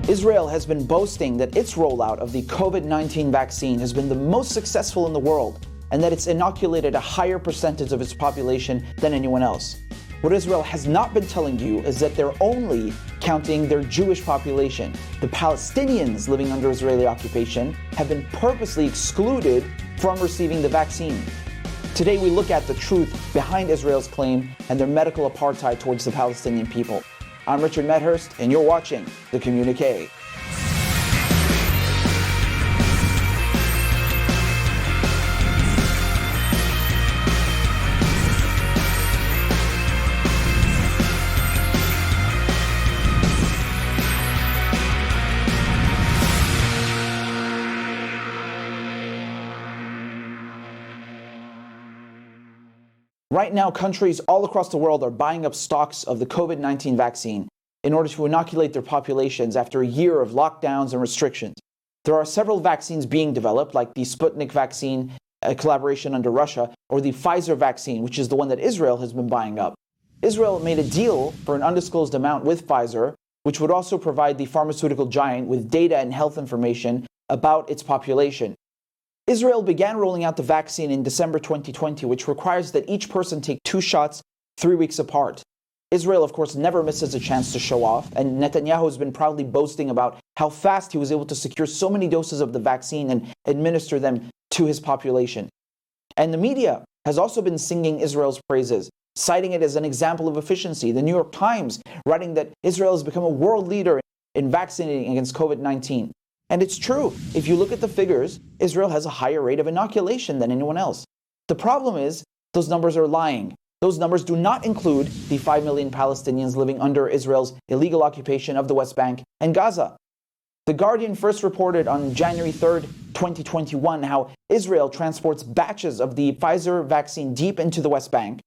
Israel has been boasting that its rollout of the COVID-19 vaccine has been the most successful in the world and that it's inoculated a higher percentage of its population than anyone else. What Israel has not been telling you is that they're only counting their Jewish population. The Palestinians living under Israeli occupation have been purposely excluded from receiving the vaccine. Today we look at the truth behind Israel's claim and their medical apartheid towards the Palestinian people. I'm Richard Medhurst, and you're watching the Communiqué. Right now, countries all across the world are buying up stocks of the COVID-19 vaccine in order to inoculate their populations after a year of lockdowns and restrictions. There are several vaccines being developed, like the Sputnik vaccine, a collaboration under Russia, or the Pfizer vaccine, which is the one that Israel has been buying up. Israel made a deal for an undisclosed amount with Pfizer, which would also provide the pharmaceutical giant with data and health information about its population. Israel began rolling out the vaccine in December 2020, which requires that each person take 2 shots 3 weeks apart. Israel, of course, never misses a chance to show off, and Netanyahu has been proudly boasting about how fast he was able to secure so many doses of the vaccine and administer them to his population. And the media has also been singing Israel's praises, citing it as an example of efficiency. The New York Times writing that Israel has become a world leader in vaccinating against COVID-19. And it's true. If you look at the figures, Israel has a higher rate of inoculation than anyone else. The problem is, those numbers are lying. Those numbers do not include the 5 million Palestinians living under Israel's illegal occupation of the West Bank and Gaza. The Guardian first reported on January 3rd, 2021, how Israel transports batches of the Pfizer vaccine deep into the West Bank,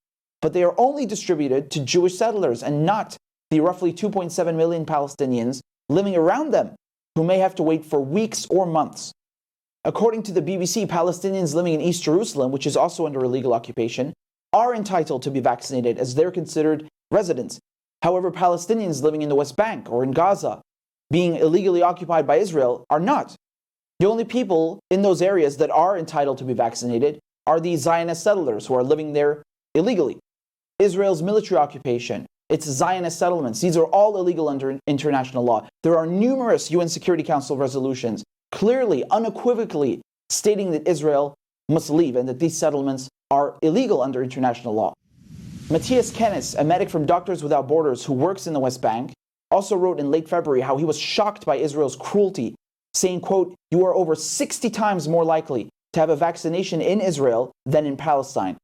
but they are only distributed to Jewish settlers and not the roughly 2.7 million Palestinians living around them, who may have to wait for weeks or months. According to the BBC, Palestinians living in East Jerusalem, which is also under illegal occupation, are entitled to be vaccinated as they're considered residents. However, Palestinians living in the West Bank or in Gaza, being illegally occupied by Israel, are not. The only people in those areas that are entitled to be vaccinated are the Zionist settlers who are living there illegally. Israel's military occupation, its Zionist settlements, these are all illegal under international law. There are numerous UN Security Council resolutions clearly, unequivocally stating that Israel must leave and that these settlements are illegal under international law. Matthias Kennis, a medic from Doctors Without Borders who works in the West Bank, also wrote in late February how he was shocked by Israel's cruelty, saying, quote, "You are over 60 times more likely to have a vaccination in Israel than in Palestine."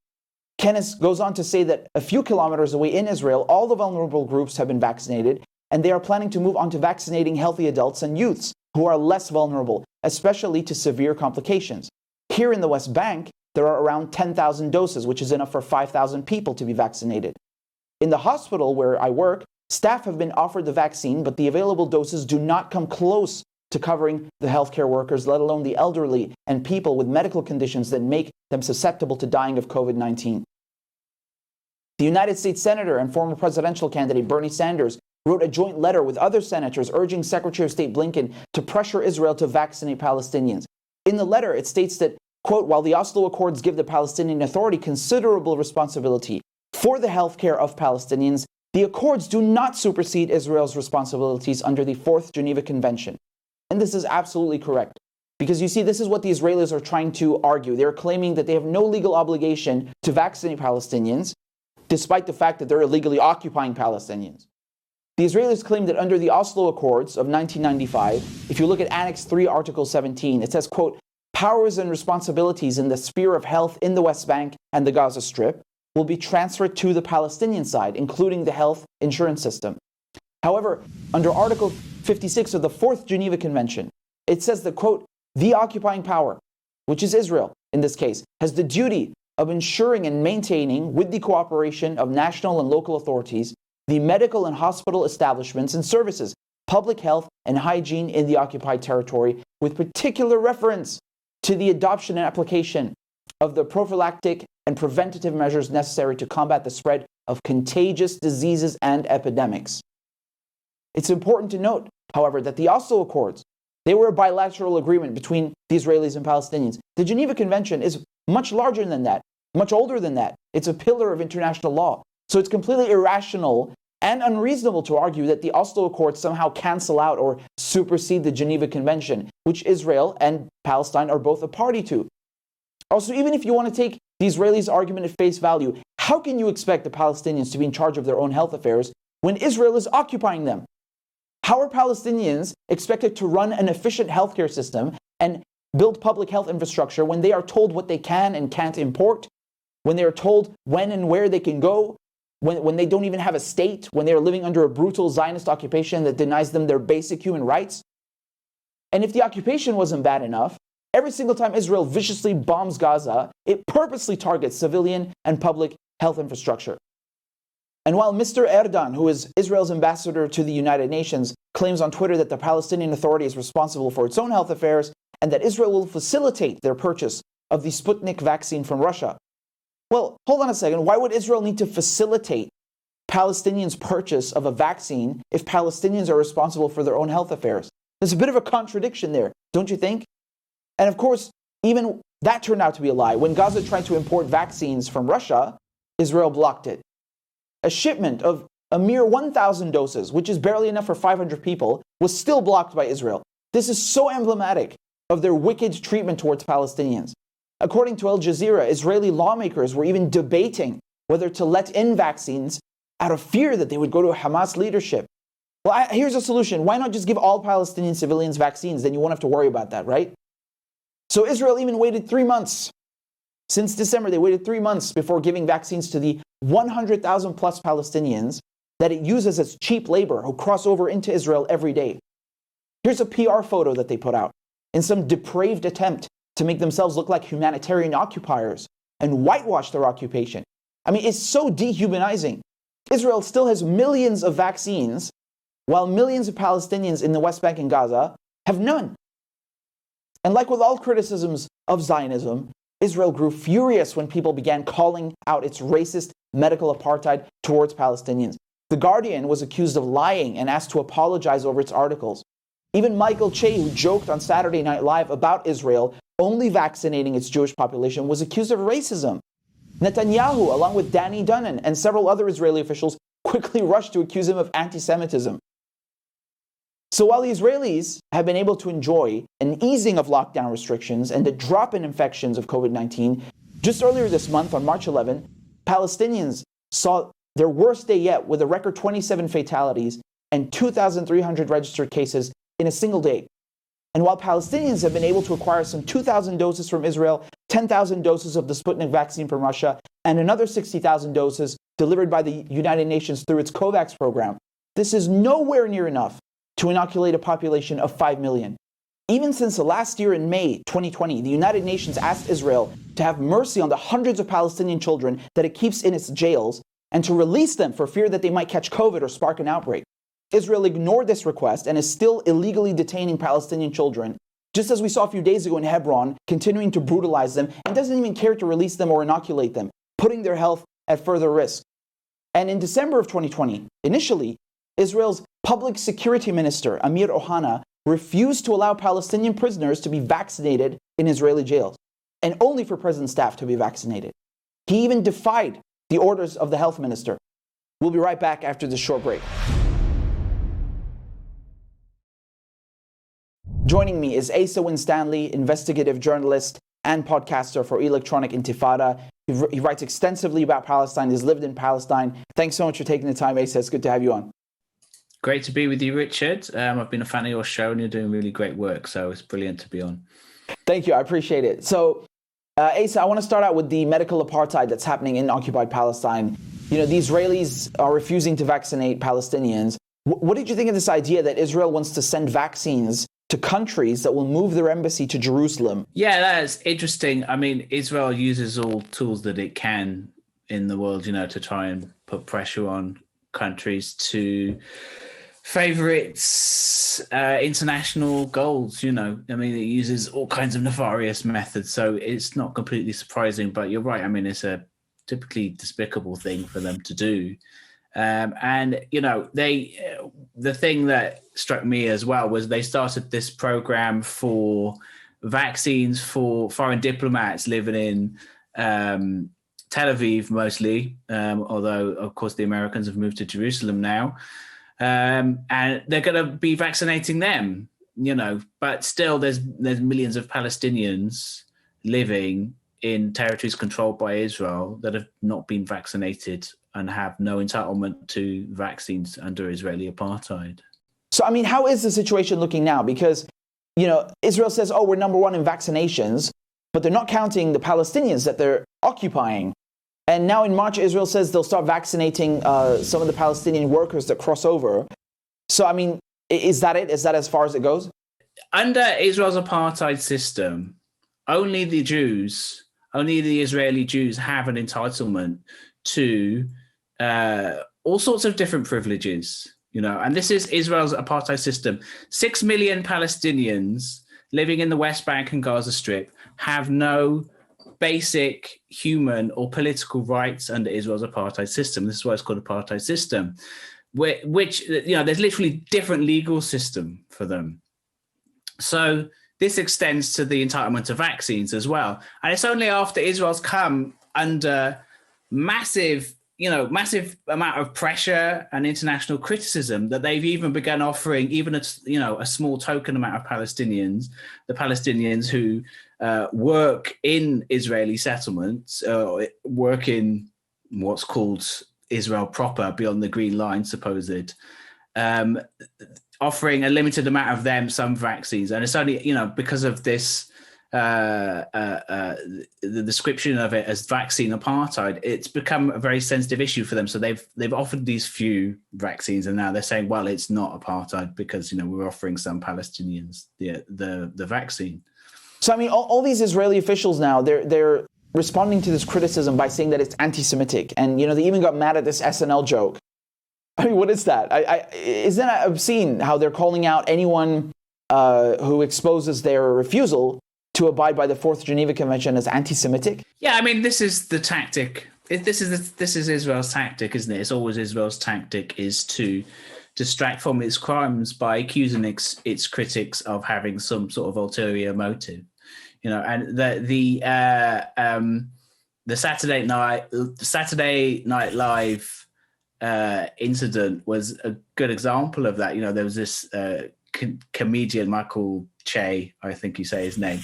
Kennis goes on to say that a few kilometers away in Israel, all the vulnerable groups have been vaccinated, and they are planning to move on to vaccinating healthy adults and youths who are less vulnerable, especially to severe complications. Here in the West Bank, there are around 10,000 doses, which is enough for 5,000 people to be vaccinated. In the hospital where I work, staff have been offered the vaccine, but the available doses do not come close to covering the healthcare workers, let alone the elderly and people with medical conditions that make them susceptible to dying of COVID-19. The United States Senator and former presidential candidate Bernie Sanders wrote a joint letter with other senators urging Secretary of State Blinken to pressure Israel to vaccinate Palestinians. In the letter, it states that, quote, "While the Oslo Accords give the Palestinian Authority considerable responsibility for the health care of Palestinians, the Accords do not supersede Israel's responsibilities under the 4th Geneva Convention." And this is absolutely correct. Because you see, this is what the Israelis are trying to argue. They're claiming that they have no legal obligation to vaccinate Palestinians, despite the fact that they're illegally occupying Palestinians. The Israelis claim that under the Oslo Accords of 1995, if you look at Annex 3, Article 17, it says, quote, "Powers and responsibilities in the sphere of health in the West Bank and the Gaza Strip will be transferred to the Palestinian side, including the health insurance system." However, under Article 56 of the 4th Geneva Convention, it says that, quote, "The occupying power," which is Israel in this case, has the duty of ensuring and maintaining, with the cooperation of national and local authorities, the medical and hospital establishments and services, public health and hygiene in the occupied territory, with particular reference to the adoption and application of the prophylactic and preventative measures necessary to combat the spread of contagious diseases and epidemics. It's important to note however, that the Oslo Accords, they were a bilateral agreement between the Israelis and Palestinians. The Geneva Convention is much larger than that, much older than that. It's a pillar of international law. So it's completely irrational and unreasonable to argue that the Oslo Accords somehow cancel out or supersede the Geneva Convention, which Israel and Palestine are both a party to. Also, even if you want to take the Israelis' argument at face value, how can you expect the Palestinians to be in charge of their own health affairs when Israel is occupying them? How are Palestinians expected to run an efficient healthcare system and build public health infrastructure when they are told what they can and can't import, when they are told when and where they can go, when they don't even have a state, when they are living under a brutal Zionist occupation that denies them their basic human rights? And if the occupation wasn't bad enough, every single time Israel viciously bombs Gaza, it purposely targets civilian and public health infrastructure. And while Mr. Erdogan, who is Israel's ambassador to the United Nations, claims on Twitter that the Palestinian Authority is responsible for its own health affairs and that Israel will facilitate their purchase of the Sputnik vaccine from Russia. Well, hold on a second. Why would Israel need to facilitate Palestinians' purchase of a vaccine if Palestinians are responsible for their own health affairs? There's a bit of a contradiction there, don't you think? And of course, even that turned out to be a lie. When Gaza tried to import vaccines from Russia, Israel blocked it. A shipment of a mere 1,000 doses, which is barely enough for 500 people, was still blocked by Israel. This is so emblematic of their wicked treatment towards Palestinians. According to Al Jazeera, Israeli lawmakers were even debating whether to let in vaccines out of fear that they would go to Hamas leadership. Well, here's a solution. Why not just give all Palestinian civilians vaccines? Then you won't have to worry about that, right? So Israel even waited 3 months. Since December, they waited 3 months before giving vaccines to the 100,000 plus Palestinians that it uses as cheap labor who cross over into Israel every day. Here's a PR photo that they put out in some depraved attempt to make themselves look like humanitarian occupiers and whitewash their occupation. I mean, it's so dehumanizing. Israel still has millions of vaccines, while millions of Palestinians in the West Bank and Gaza have none. And like with all criticisms of Zionism, Israel grew furious when people began calling out its racist medical apartheid towards Palestinians. The Guardian was accused of lying and asked to apologize over its articles. Even Michael Che, who joked on Saturday Night Live about Israel only vaccinating its Jewish population, was accused of racism. Netanyahu, along with Danny Dunnan and several other Israeli officials, quickly rushed to accuse him of anti-Semitism. So while the Israelis have been able to enjoy an easing of lockdown restrictions and a drop in infections of COVID-19, just earlier this month, on March 11, Palestinians saw their worst day yet with a record 27 fatalities and 2,300 registered cases in a single day. And while Palestinians have been able to acquire some 2,000 doses from Israel, 10,000 doses of the Sputnik vaccine from Russia, and another 60,000 doses delivered by the United Nations through its COVAX program, this is nowhere near enough to inoculate a population of 5 million. Even since last year in May 2020, the United Nations asked Israel to have mercy on the hundreds of Palestinian children that it keeps in its jails and to release them for fear that they might catch COVID or spark an outbreak. Israel ignored this request and is still illegally detaining Palestinian children, just as we saw a few days ago in Hebron, continuing to brutalize them and doesn't even care to release them or inoculate them, putting their health at further risk. And in December of 2020, initially, Israel's public security minister, Amir Ohana, refused to allow Palestinian prisoners to be vaccinated in Israeli jails, and only for prison staff to be vaccinated. He even defied the orders of the health minister. We'll be right back after this short break. Joining me is Asa Wistanley, investigative journalist and podcaster for Electronic Intifida. He writes extensively about Palestine. He's lived in Palestine. Thanks so much for taking the time, Asa. It's good to have you on. Great to be with you, Richard. I've been a fan of your show and you're doing really great work, so it's brilliant to be on. Thank you. I appreciate it. So, Asa, I want to start out with the medical apartheid that's happening in occupied Palestine. You know, the Israelis are refusing to vaccinate Palestinians. What did you think of this idea that Israel wants to send vaccines to countries that will move their embassy to Jerusalem? Yeah, that's interesting. I mean, Israel uses all tools that it can in the world, you know, to try and put pressure on countries to favor its international goals, you know. I mean, it uses all kinds of nefarious methods, so it's not completely surprising, but you're right. I mean, it's a typically despicable thing for them to do. And the thing that struck me as well was they started this program for vaccines for foreign diplomats living in Tel Aviv mostly, although of course the Americans have moved to Jerusalem now, and they're going to be vaccinating them. But still, there's millions of Palestinians living in territories controlled by Israel that have not been vaccinated and have no entitlement to vaccines under Israeli apartheid. So, I mean, how is the situation looking now? Because, Israel says, oh, we're number one in vaccinations, but they're not counting the Palestinians that they're occupying. And now in March, Israel says they'll start vaccinating some of the Palestinian workers that cross over. So, I mean, is that it? Is that as far as it goes? Under Israel's apartheid system, only the Israeli Jews have an entitlement to all sorts of different privileges, and this is Israel's apartheid system. 6 million Palestinians living in the West Bank and Gaza Strip have no basic human or political rights under Israel's apartheid system. This is why it's called apartheid system, which there's literally different legal system for them. So this extends to the entitlement to vaccines as well. And it's only after Israel's come under massive amount of pressure and international criticism that they've even begun offering even a small token amount of Palestinians, the Palestinians who work in Israeli settlements, work in what's called Israel proper, beyond the Green Line, supposed, offering a limited amount of them some vaccines. And it's only, because of this, the description of it as vaccine apartheid, it's become a very sensitive issue for them. So they've offered these few vaccines, and now they're saying, well, it's not apartheid because, we're offering some Palestinians the vaccine. So, I mean, all these Israeli officials now, they're responding to this criticism by saying that it's anti-Semitic. And, they even got mad at this SNL joke. I mean, what is that? Isn't that obscene how they're calling out anyone who exposes their refusal to abide by the Fourth Geneva Convention as anti-Semitic? Yeah, I mean, this is the tactic. This is Israel's tactic, isn't it? It's always Israel's tactic is to distract from its crimes by accusing its critics of having some sort of ulterior motive. And the Saturday Night Live incident was a good example of that. There was this comedian, Michael Che, I think you say his name,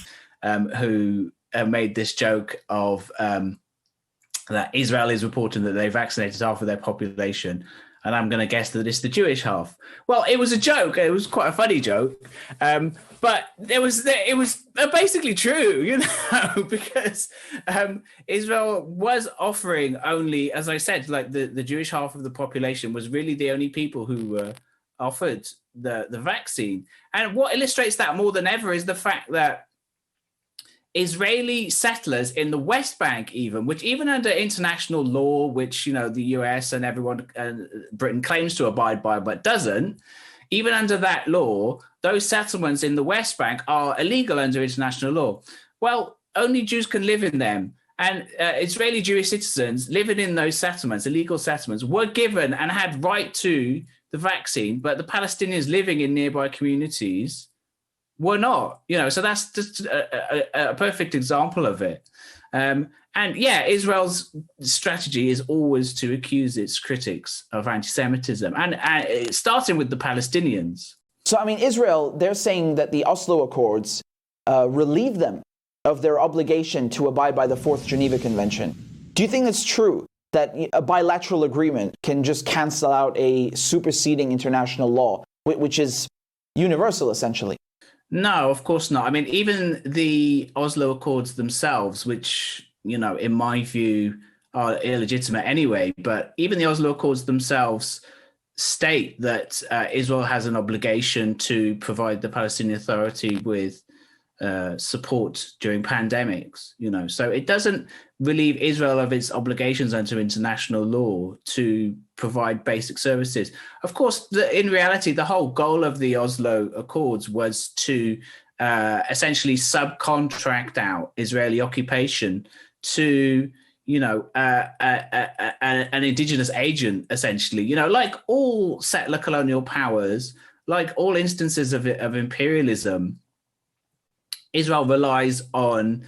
who made this joke of that Israel is reporting that they vaccinated half of their population, and I'm going to guess that it's the Jewish half. Well, it was a joke. It was quite a funny joke, but it was basically true, because Israel was offering only, as I said, like the Jewish half of the population was really the only people who were offered the vaccine. And what illustrates that more than ever is the fact that Israeli settlers in the West Bank, which even under international law, which the US and everyone, Britain claims to abide by but doesn't, even under that law, those settlements in the West Bank are illegal under international law. Well, only Jews can live in them, and Israeli Jewish citizens living in those settlements, illegal settlements, were given and had right to the vaccine, but the Palestinians living in nearby communities were not, so that's just a perfect example of it. And yeah, Israel's strategy is always to accuse its critics of anti-Semitism, and starting with the Palestinians. So, I mean, Israel, they're saying that the Oslo Accords relieve them of their obligation to abide by the Fourth Geneva Convention. Do you think it's true that a bilateral agreement can just cancel out a superseding international law, which is universal, essentially? No, of course not. I mean, even the Oslo Accords themselves, which, in my view, are illegitimate anyway, but even the Oslo Accords themselves state that Israel has an obligation to provide the Palestinian Authority with support during pandemics, so it doesn't relieve Israel of its obligations under international law to provide basic services. Of course, in reality, the whole goal of the Oslo Accords was to essentially subcontract out Israeli occupation to, an indigenous agent, essentially. Like all settler colonial powers, like all instances of imperialism, Israel relies on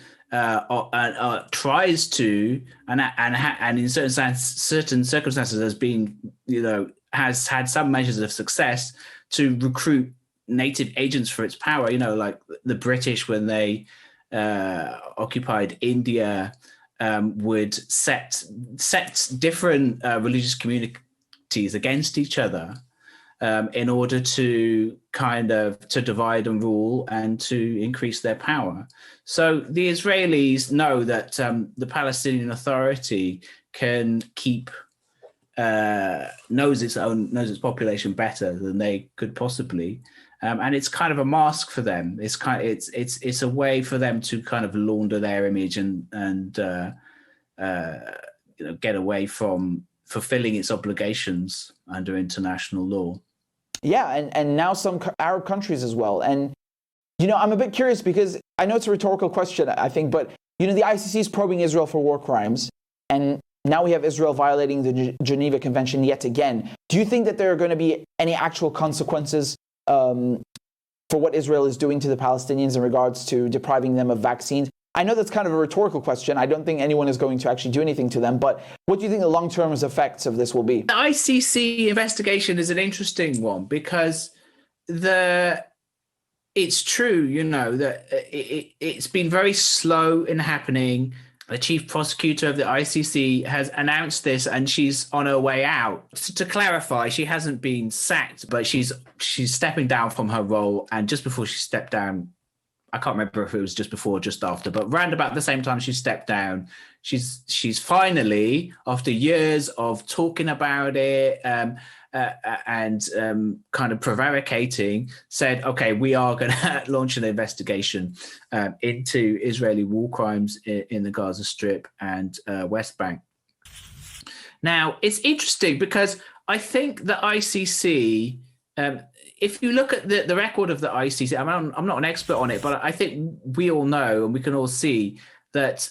tries to and in certain circumstances has been has had some measures of success to recruit native agents for its power. Like the British, when they occupied India, would set different religious communities against each other in order to to divide and rule and to increase their power. So the Israelis know that the Palestinian Authority can knows its population better than they could possibly, and it's kind of a mask for them. It's a way for them to kind of launder their image and get away from fulfilling its obligations under international law. Yeah, and now some Arab countries as well. And, I'm a bit curious because I know it's a rhetorical question, I think, but, the ICC is probing Israel for war crimes. And now we have Israel violating the Geneva Convention yet again. Do you think that there are going to be any actual consequences for what Israel is doing to the Palestinians in regards to depriving them of vaccines? I know that's kind of a rhetorical question. I don't think anyone is going to actually do anything to them, but what do you think the long-term effects of this will be? The ICC investigation is an interesting one because it's true, that it's been very slow in happening. The chief prosecutor of the ICC has announced this, and she's on her way out. To clarify, she hasn't been sacked, but she's stepping down from her role. And just before she stepped down, I can't remember if it was just before or just after, but round about the same time she stepped down, she's finally, after years of talking about it and kind of prevaricating, said, okay, we are going to launch an investigation into Israeli war crimes in the Gaza Strip and West Bank. Now, it's interesting because I think the ICC... if you look at the record of the ICC, I'm not an expert on it, but I think we all know and we can all see that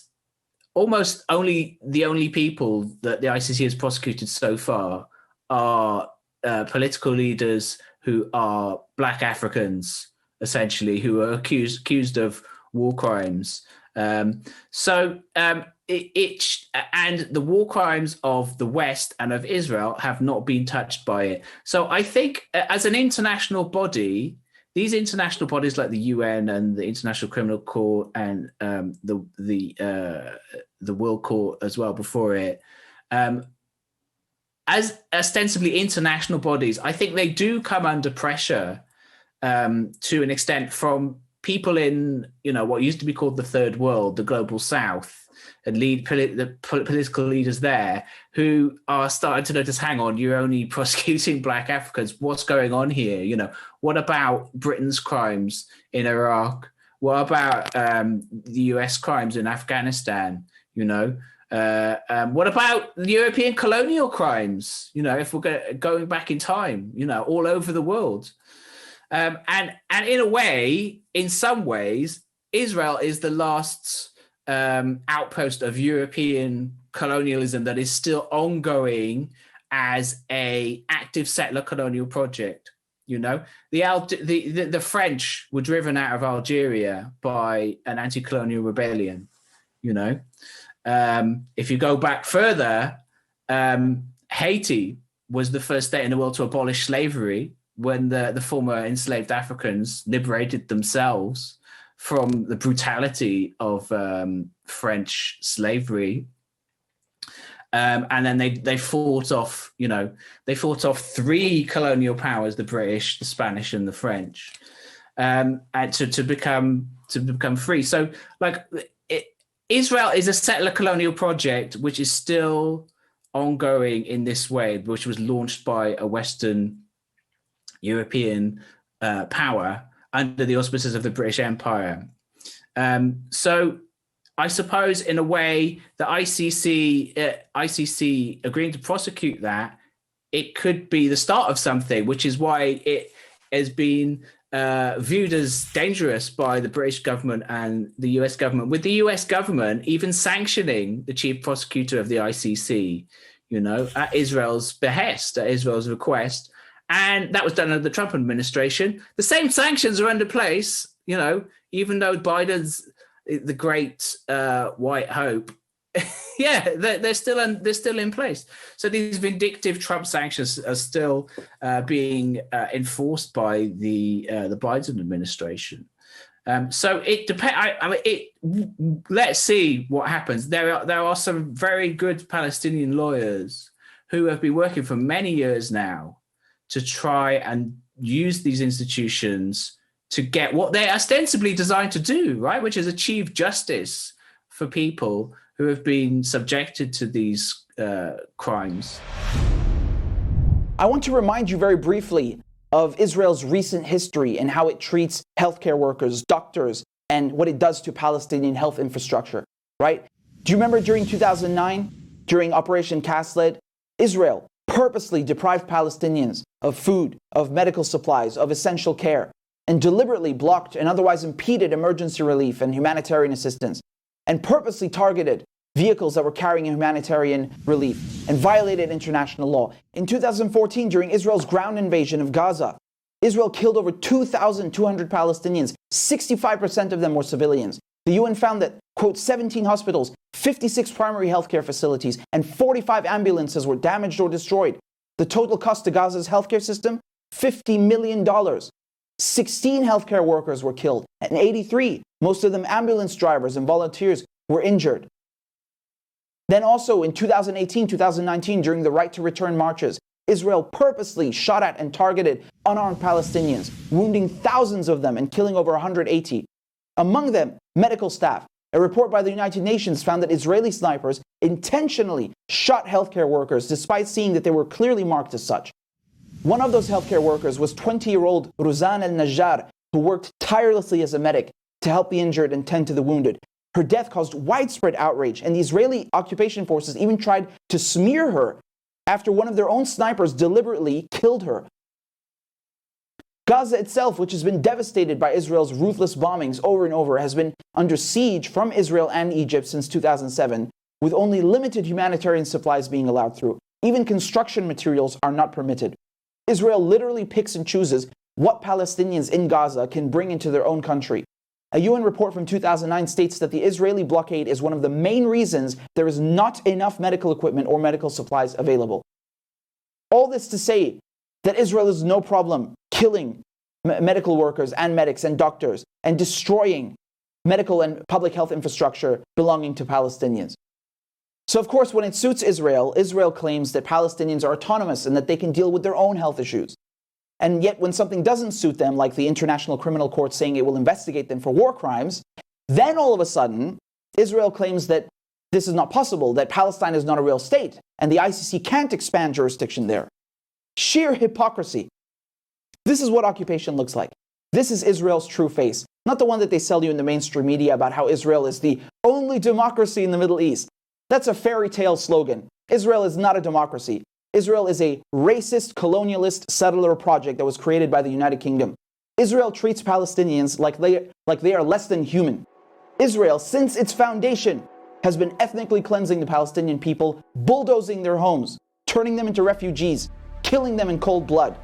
almost the only people that the ICC has prosecuted so far are political leaders who are Black Africans, essentially, who are accused of war crimes. And the war crimes of the West and of Israel have not been touched by it. So I think as an international body, these international bodies like the UN and the International Criminal Court and the World Court as well before it, as ostensibly international bodies, I think they do come under pressure to an extent from people in, what used to be called the Third World, the Global South, and the political leaders there who are starting to notice, hang on, you're only prosecuting Black Africans. What's going on here? What about Britain's crimes in Iraq? What about the US crimes in Afghanistan? What about the European colonial crimes? If we're going back in time, all over the world. And in a way, in some ways, Israel is the last outpost of European colonialism that is still ongoing as a active settler colonial project. The French were driven out of Algeria by an anti-colonial rebellion. If you go back further, Haiti was the first state in the world to abolish slavery when the former enslaved Africans liberated themselves from the brutality of French slavery. And then they fought off, three colonial powers, the British, the Spanish, and the French, and to become free. So Israel is a settler colonial project, which is still ongoing in this way, which was launched by a Western European power under the auspices of the British Empire. So I suppose in a way the ICC agreeing to prosecute that, it could be the start of something, which is why it has been viewed as dangerous by the British government and the US government, with the US government even sanctioning the chief prosecutor of the ICC, at Israel's behest, at Israel's request. And that was done under the Trump administration. The same sanctions are under place, even though Biden's the great white hope. Yeah, they're still in place. So these vindictive Trump sanctions are still being enforced by the Biden administration. So it depends. Let's see what happens. There are some very good Palestinian lawyers who have been working for many years now to try and use these institutions to get what they're ostensibly designed to do, right? Which is achieve justice for people who have been subjected to these crimes. I want to remind you very briefly of Israel's recent history and how it treats healthcare workers, doctors, and what it does to Palestinian health infrastructure, right? Do you remember during 2009, during Operation Cast Lead, Israel purposely deprived Palestinians of food, of medical supplies, of essential care, and deliberately blocked and otherwise impeded emergency relief and humanitarian assistance, and purposely targeted vehicles that were carrying humanitarian relief and violated international law. In 2014, during Israel's ground invasion of Gaza, Israel killed over 2,200 Palestinians. 65% of them were civilians. The UN found that, quote, 17 hospitals, 56 primary healthcare facilities, and 45 ambulances were damaged or destroyed. The total cost to Gaza's healthcare system, $50 million. 16 healthcare workers were killed, and 83, most of them ambulance drivers and volunteers, were injured. Then also in 2018, 2019, during the Right to Return marches, Israel purposely shot at and targeted unarmed Palestinians, wounding thousands of them and killing over 180. Among them, medical staff. A report by the United Nations found that Israeli snipers intentionally shot healthcare workers despite seeing that they were clearly marked as such. One of those healthcare workers was 20-year-old Ruzan al-Najjar, who worked tirelessly as a medic to help the injured and tend to the wounded. Her death caused widespread outrage, and the Israeli occupation forces even tried to smear her after one of their own snipers deliberately killed her. Gaza itself, which has been devastated by Israel's ruthless bombings over and over, has been under siege from Israel and Egypt since 2007, with only limited humanitarian supplies being allowed through. Even construction materials are not permitted. Israel literally picks and chooses what Palestinians in Gaza can bring into their own country. A UN report from 2009 states that the Israeli blockade is one of the main reasons there is not enough medical equipment or medical supplies available. All this to say that Israel has no problem killing medical workers and medics and doctors and destroying medical and public health infrastructure belonging to Palestinians. So of course, when it suits Israel, Israel claims that Palestinians are autonomous and that they can deal with their own health issues. And yet when something doesn't suit them, like the International Criminal Court saying it will investigate them for war crimes, then all of a sudden, Israel claims that this is not possible, that Palestine is not a real state, and the ICC can't expand jurisdiction there. Sheer hypocrisy. This is what occupation looks like. This is Israel's true face, not the one that they sell you in the mainstream media about how Israel is the only democracy in the Middle East. That's a fairy tale slogan. Israel is not a democracy. Israel is a racist, colonialist settler project that was created by the United Kingdom. Israel treats Palestinians like they are less than human. Israel, since its foundation, has been ethnically cleansing the Palestinian people, bulldozing their homes, turning them into refugees, killing them in cold blood.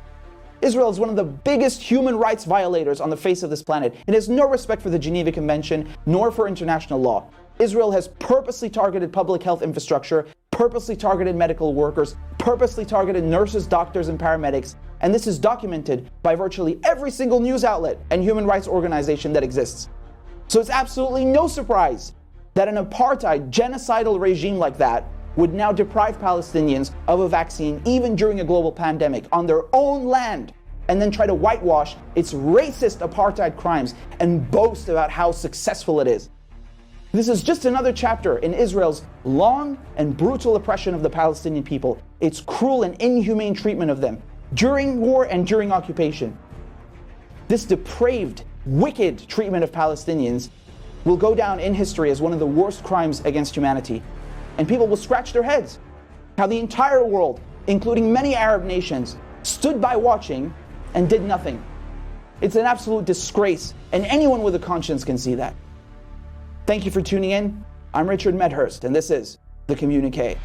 Israel is one of the biggest human rights violators on the face of this planet. It has no respect for the Geneva Convention, nor for international law. Israel has purposely targeted public health infrastructure, purposely targeted medical workers, purposely targeted nurses, doctors, and paramedics, and this is documented by virtually every single news outlet and human rights organization that exists. So it's absolutely no surprise that an apartheid, genocidal regime like that would now deprive Palestinians of a vaccine even during a global pandemic on their own land, and then try to whitewash its racist apartheid crimes and boast about how successful it is. This is just another chapter in Israel's long and brutal oppression of the Palestinian people, its cruel and inhumane treatment of them during war and during occupation. This depraved, wicked treatment of Palestinians will go down in history as one of the worst crimes against humanity. And people will scratch their heads how the entire world, including many Arab nations, stood by watching and did nothing. It's an absolute disgrace, and anyone with a conscience can see that. Thank you for tuning in. I'm Richard Medhurst, and this is the Communiqué.